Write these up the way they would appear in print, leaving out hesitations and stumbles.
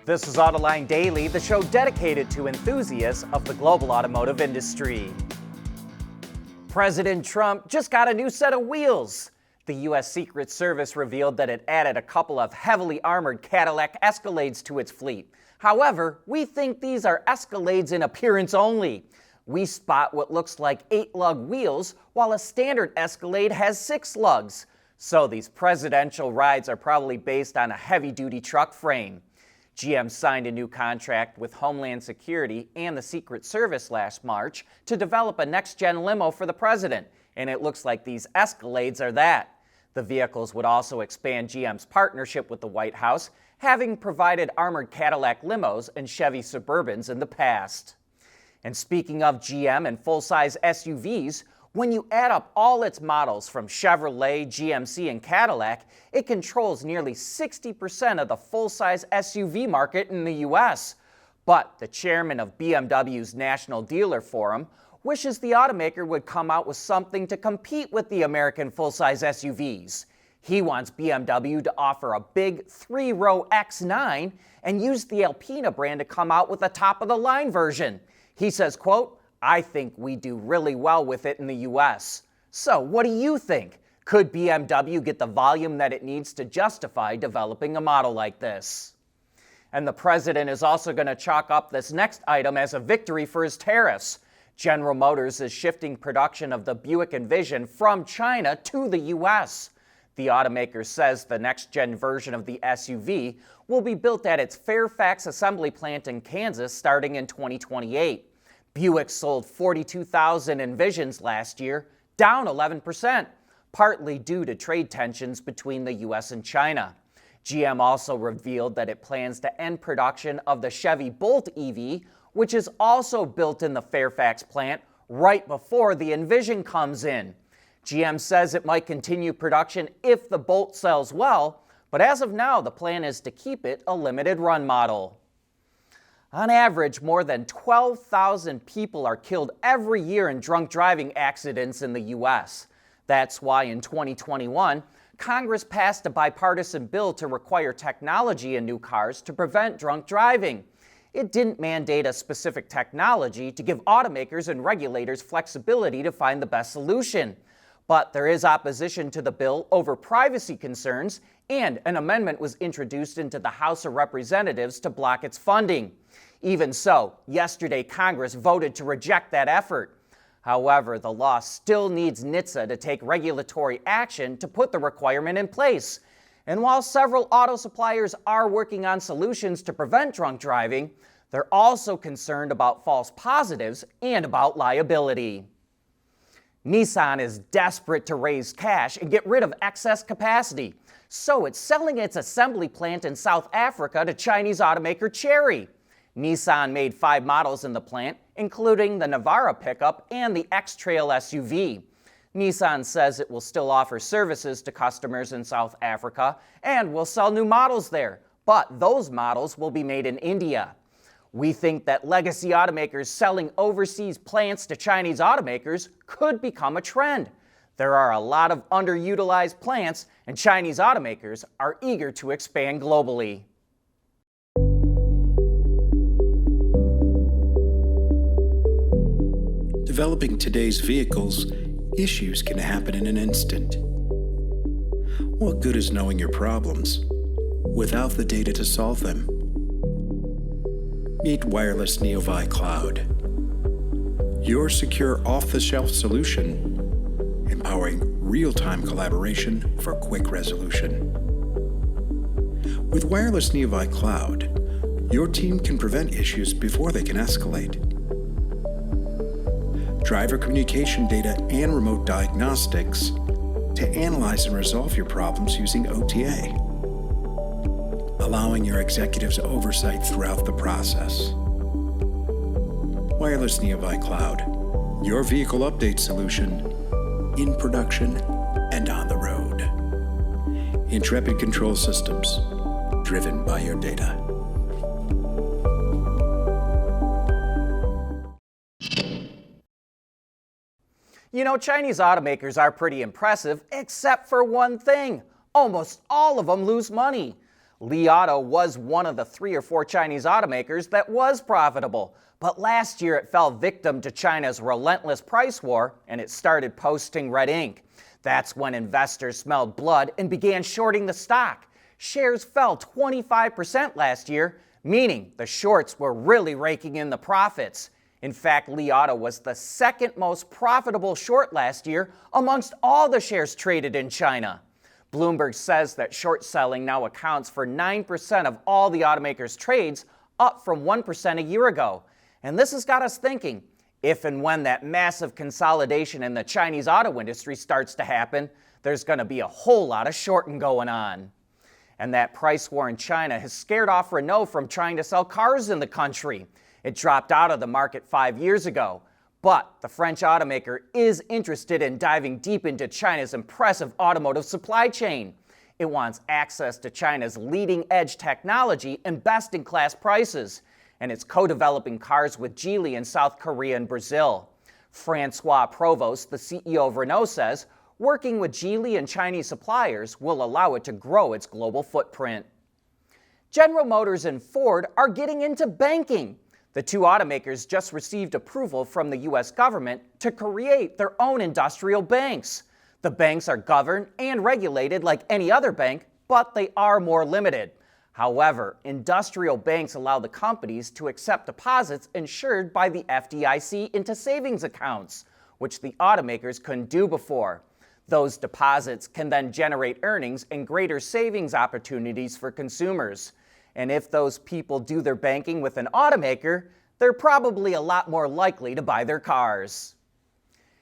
This is Autoline Daily, the show dedicated to enthusiasts of the global automotive industry. President Trump just got a new set of wheels. The U.S. Secret Service revealed that it added a couple of heavily armored Cadillac Escalades to its fleet. However, we think these are Escalades in appearance only. We spot what looks like 8-lug wheels, while a standard Escalade has 6 lugs. So these presidential rides are probably based on a heavy-duty truck frame. GM signed a new contract with Homeland Security and the Secret Service last March to develop a next-gen limo for the president, and it looks like these Escalades are that. The vehicles would also expand GM's partnership with the White House, having provided armored Cadillac limos and Chevy Suburbans in the past. And speaking of GM and full-size SUVs, when you add up all its models from Chevrolet, GMC, and Cadillac, it controls nearly 60% of the full-size SUV market in the U.S. But the chairman of BMW's National Dealer Forum wishes the automaker would come out with something to compete with the American full-size SUVs. He wants BMW to offer a big 3-row X9 and use the Alpina brand to come out with a top-of-the-line version. He says, quote, "I think we do really well with it in the U.S. So what do you think? Could BMW get the volume that it needs to justify developing a model like this?" And the president is also going to chalk up this next item as a victory for his tariffs. General Motors is shifting production of the Buick Envision from China to the U.S. The automaker says the next-gen version of the SUV will be built at its Fairfax assembly plant in Kansas starting in 2028. Buick sold 42,000 Envisions last year, down 11%, partly due to trade tensions between the U.S. and China. GM also revealed that it plans to end production of the Chevy Bolt EV, which is also built in the Fairfax plant, right before the Envision comes in. GM says it might continue production if the Bolt sells well, but as of now, the plan is to keep it a limited run model. On average, more than 12,000 people are killed every year in drunk driving accidents in the U.S. That's why in 2021, Congress passed a bipartisan bill to require technology in new cars to prevent drunk driving. It didn't mandate a specific technology to give automakers and regulators flexibility to find the best solution. But there is opposition to the bill over privacy concerns, and an amendment was introduced into the House of Representatives to block its funding. Even so, yesterday Congress voted to reject that effort. However, the law still needs NHTSA to take regulatory action to put the requirement in place. And while several auto suppliers are working on solutions to prevent drunk driving, they're also concerned about false positives and about liability. Nissan is desperate to raise cash and get rid of excess capacity, so it's selling its assembly plant in South Africa to Chinese automaker Chery. Nissan made 5 models in the plant, including the Navara pickup and the X-Trail SUV. Nissan says it will still offer services to customers in South Africa and will sell new models there, but those models will be made in India. We think that legacy automakers selling overseas plants to Chinese automakers could become a trend. There are a lot of underutilized plants, and Chinese automakers are eager to expand globally. Developing today's vehicles, issues can happen in an instant. What good is knowing your problems without the data to solve them? Meet Wireless Neovi Cloud, your secure off-the-shelf solution, empowering real-time collaboration for quick resolution. With Wireless Neovi Cloud, your team can prevent issues before they can escalate. Driver communication data and remote diagnostics to analyze and resolve your problems using OTA, allowing your executives oversight throughout the process. Wireless Neovi Cloud, your vehicle update solution in production and on the road. Intrepid Control Systems, driven by your data. You know, Chinese automakers are pretty impressive, except for one thing. Almost all of them lose money. Li Auto was one of the 3 or 4 Chinese automakers that was profitable, but last year it fell victim to China's relentless price war and it started posting red ink. That's when investors smelled blood and began shorting the stock. Shares fell 25% last year, meaning the shorts were really raking in the profits. In fact, Li Auto was the second most profitable short last year amongst all the shares traded in China. Bloomberg says that short selling now accounts for 9% of all the automakers' trades, up from 1% a year ago. And this has got us thinking, if and when that massive consolidation in the Chinese auto industry starts to happen, there's going to be a whole lot of shorting going on. And that price war in China has scared off Renault from trying to sell cars in the country. It dropped out of the market 5 years ago. But the French automaker is interested in diving deep into China's impressive automotive supply chain. It wants access to China's leading-edge technology and best-in-class prices. And it's co-developing cars with Geely in South Korea and Brazil. Francois Provost, the CEO of Renault, says working with Geely and Chinese suppliers will allow it to grow its global footprint. General Motors and Ford are getting into banking. The 2 automakers just received approval from the U.S. government to create their own industrial banks. The banks are governed and regulated like any other bank, but they are more limited. However, industrial banks allow the companies to accept deposits insured by the FDIC into savings accounts, which the automakers couldn't do before. Those deposits can then generate earnings and greater savings opportunities for consumers. And if those people do their banking with an automaker, they're probably a lot more likely to buy their cars.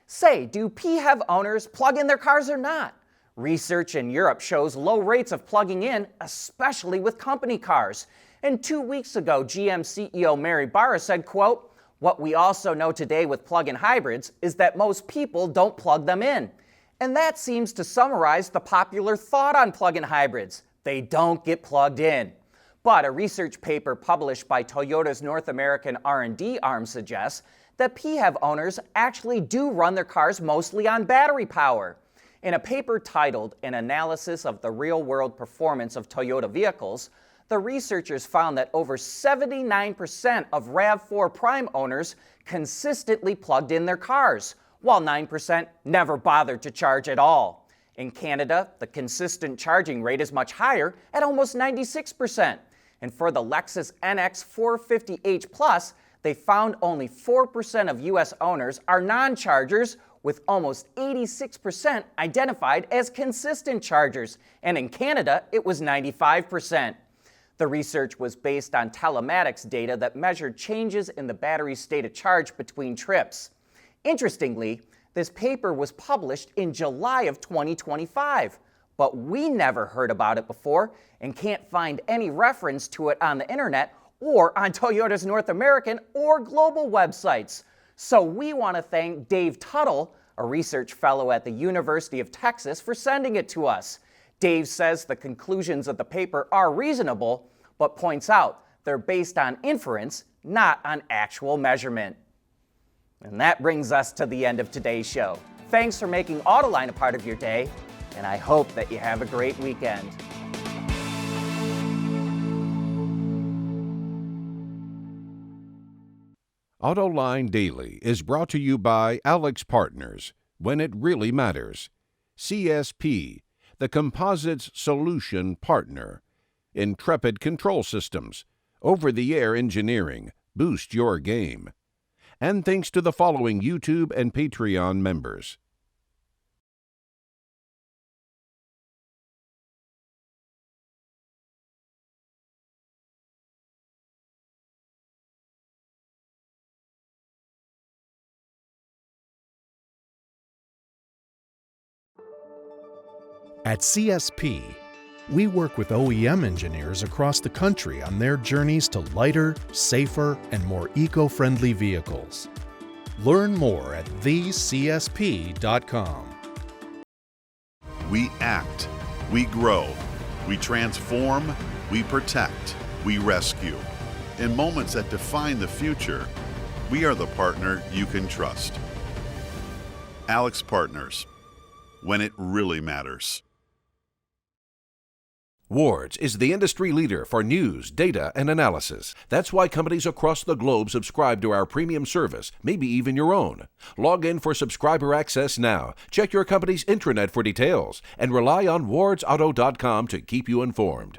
Say, do PHEV owners plug in their cars or not? Research in Europe shows low rates of plugging in, especially with company cars. And 2 weeks ago, GM CEO Mary Barra said, quote, "What we also know today with plug-in hybrids is that most people don't plug them in." And that seems to summarize the popular thought on plug-in hybrids. They don't get plugged in. But a research paper published by Toyota's North American R&D arm suggests that PHEV owners actually do run their cars mostly on battery power. In a paper titled An Analysis of the Real-World Performance of Toyota Vehicles, the researchers found that over 79% of RAV4 Prime owners consistently plugged in their cars, while 9% never bothered to charge at all. In Canada, the consistent charging rate is much higher at almost 96%. And for the Lexus NX 450h Plus, they found only 4% of U.S. owners are non-chargers, with almost 86% identified as consistent chargers. And in Canada, it was 95%. The research was based on telematics data that measured changes in the battery's state of charge between trips. Interestingly, this paper was published in July of 2025. But we never heard about it before and can't find any reference to it on the internet or on Toyota's North American or global websites. So we want to thank Dave Tuttle, a research fellow at the University of Texas, for sending it to us. Dave says the conclusions of the paper are reasonable, but points out they're based on inference, not on actual measurement. And that brings us to the end of today's show. Thanks for making Autoline a part of your day, and I hope that you have a great weekend. Autoline Daily is brought to you by Alex Partners, when it really matters. CSP, the Composites Solution Partner. Intrepid Control Systems, over-the-air engineering, boost your game. And thanks to the following YouTube and Patreon members. At CSP, we work with OEM engineers across the country on their journeys to lighter, safer, and more eco-friendly vehicles. Learn more at thecsp.com. We act, we grow, we transform, we protect, we rescue. In moments that define the future, we are the partner you can trust. Alex Partners, when it really matters. Ward's is the industry leader for news, data, and analysis. That's why companies across the globe subscribe to our premium service, maybe even your own. Log in for subscriber access now. Check your company's intranet for details and rely on wardsauto.com to keep you informed.